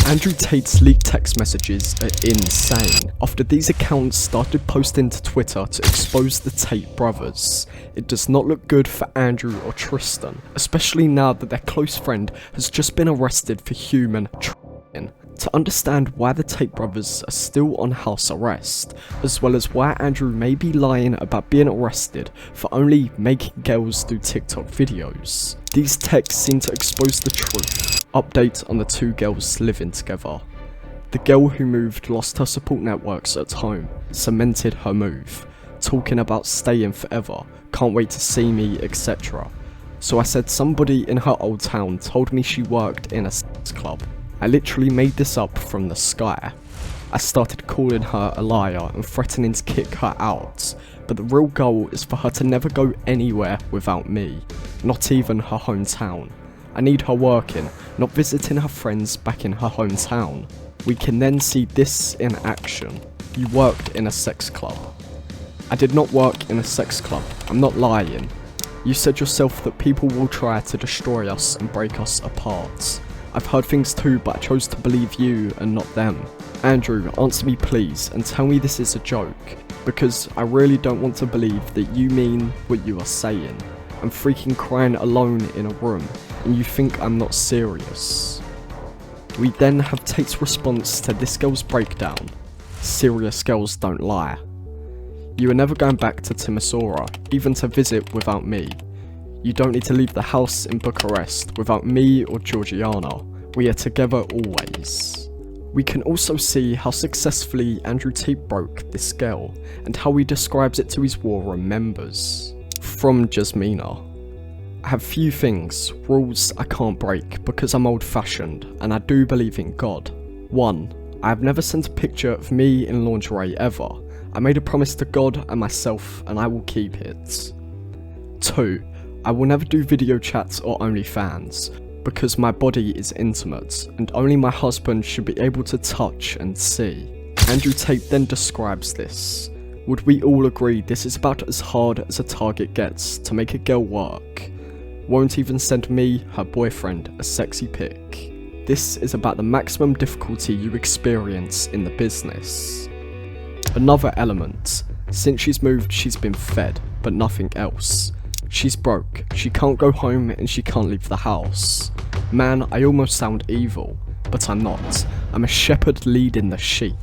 Andrew Tate's leaked text messages are insane. After these accounts started posting to Twitter to expose the Tate brothers, it does not look good for Andrew or Tristan, especially now that their close friend has just been arrested for human trafficking. To understand why the Tate brothers are still on house arrest, as well as why Andrew may be lying about being arrested for only making girls do TikTok videos, these texts seem to expose the truth. Update on the two girls living together. The girl who moved lost her support networks at home, cemented her move, talking about staying forever, can't wait to see me, etc. So I said somebody in her old town told me she worked in a sex club. I literally made this up from the sky. I started calling her a liar and threatening to kick her out, but the real goal is for her to never go anywhere without me, not even her hometown. I need her working, not visiting her friends back in her hometown. We can then see this in action. You worked in a sex club. I did not work in a sex club, I'm not lying. You said yourself that people will try to destroy us and break us apart. I've heard things too, but I chose to believe you and not them. Andrew, answer me please and tell me this is a joke, because I really don't want to believe that you mean what you are saying. I'm freaking crying alone in a room, and you think I'm not serious. We then have Tate's response to this girl's breakdown. Serious girls don't lie. You are never going back to Timisoara, even to visit without me. You don't need to leave the house in Bucharest without me or Georgiana. We are together always. We can also see how successfully Andrew Tate broke this girl, and how he describes it to his war room members. From Jasmina. I have few things, rules I can't break because I'm old fashioned and I do believe in God. 1. I have never sent a picture of me in lingerie ever. I made a promise to God and myself and I will keep it. 2. I will never do video chats or OnlyFans because my body is intimate and only my husband should be able to touch and see. Andrew Tate then describes this. Would we all agree this is about as hard as a target gets to make a girl work? Won't even send me, her boyfriend, a sexy pic. This is about the maximum difficulty you experience in the business. Another element. Since she's moved, she's been fed, but nothing else. She's broke, she can't go home and she can't leave the house. Man, I almost sound evil, but I'm not. I'm a shepherd leading the sheep.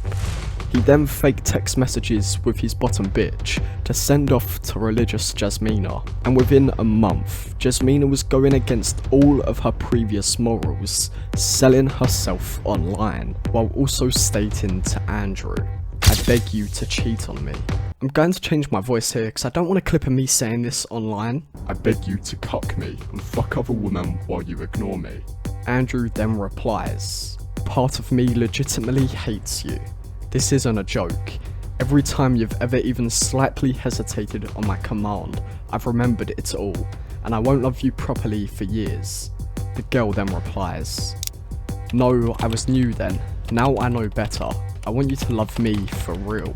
He then faked text messages with his bottom bitch to send off to religious Jasmina, and within a month, Jasmina was going against all of her previous morals, selling herself online, while also stating to Andrew, I beg you to cheat on me. I'm going to change my voice here because I don't want a clip of me saying this online. I beg you to cuck me and fuck other women while you ignore me. Andrew then replies, part of me legitimately hates you. This isn't a joke. Every time you've ever even slightly hesitated on my command, I've remembered it all, and I won't love you properly for years. The girl then replies, no, I was new then. Now I know better. I want you to love me for real.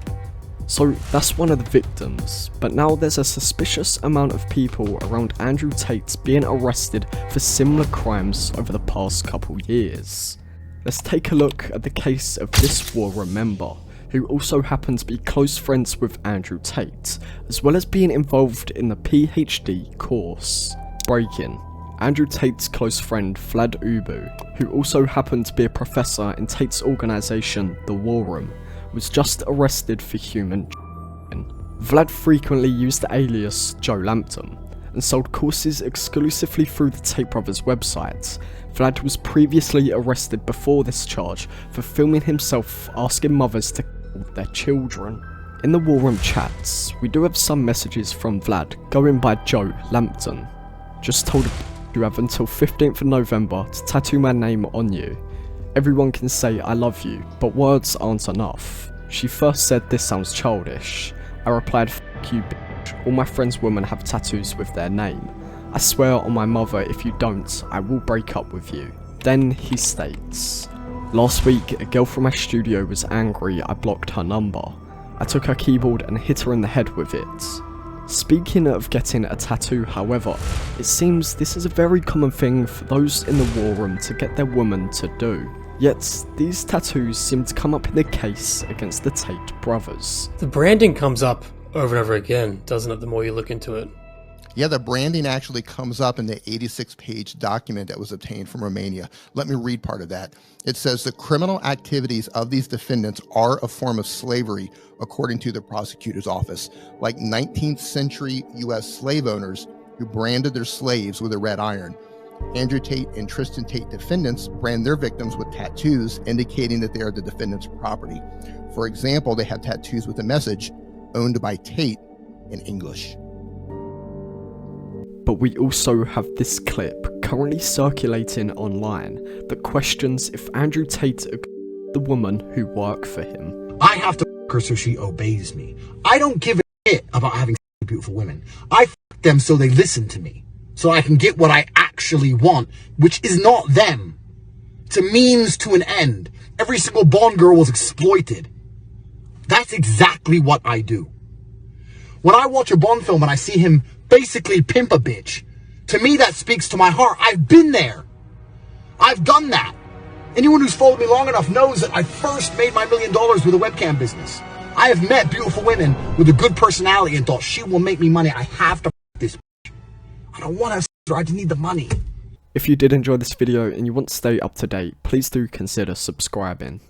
So that's one of the victims, but now there's a suspicious amount of people around Andrew Tate being arrested for similar crimes over the past couple years. Let's take a look at the case of this war room member, who also happened to be close friends with Andrew Tate, as well as being involved in the PhD course. Break-in. Andrew Tate's close friend Vlad Ubu, who also happened to be a professor in Tate's organisation, The War Room, was just arrested for human trafficking. Vlad frequently used the alias Joe Lampton, and sold courses exclusively through the Tate brothers' website. Vlad was previously arrested before this charge for filming himself asking mothers to kill their children. In the War Room chats, we do have some messages from Vlad going by Joe Lampton. Just told you have until 15th of November to tattoo my name on you. Everyone can say I love you, but words aren't enough. She first said this sounds childish. I replied, fuck you bitch, all my friends' women have tattoos with their name. I swear on my mother if you don't, I will break up with you. Then he states, last week a girl from my studio was angry I blocked her number. I took her keyboard and hit her in the head with it. Speaking of getting a tattoo, however, it seems this is a very common thing for those in the war room to get their woman to do. Yet, these tattoos seem to come up in the case against the Tate brothers. The branding comes up over and over again, doesn't it, the more you look into it? Yeah, the branding actually comes up in the 86-page document that was obtained from Romania. Let me read part of that. It says the criminal activities of these defendants are a form of slavery, according to the prosecutor's office, like 19th century U.S. slave owners who branded their slaves with a red iron. Andrew Tate and Tristan Tate defendants brand their victims with tattoos indicating that they are the defendant's property. For example, they have tattoos with the message, owned by Tate, in English. But we also have this clip currently circulating online that questions if Andrew Tate the woman who work for him. I have to f her so she obeys me. I don't give a shit about having beautiful women. I f them so they listen to me, so I can get what I actually want, which is not them. It's a means to an end. Every single Bond girl was exploited. That's exactly what I do. When I watch a Bond film and I see him basically pimp a bitch, to me that speaks to my heart. I've been there. I've done that. Anyone who's followed me long enough knows that I first made my $1 million with a webcam business. I have met beautiful women with a good personality and thought, she will make me money. I have to f this bitch. I don't want to I just need the money. If you did enjoy this video and you want to stay up to date, please do consider subscribing.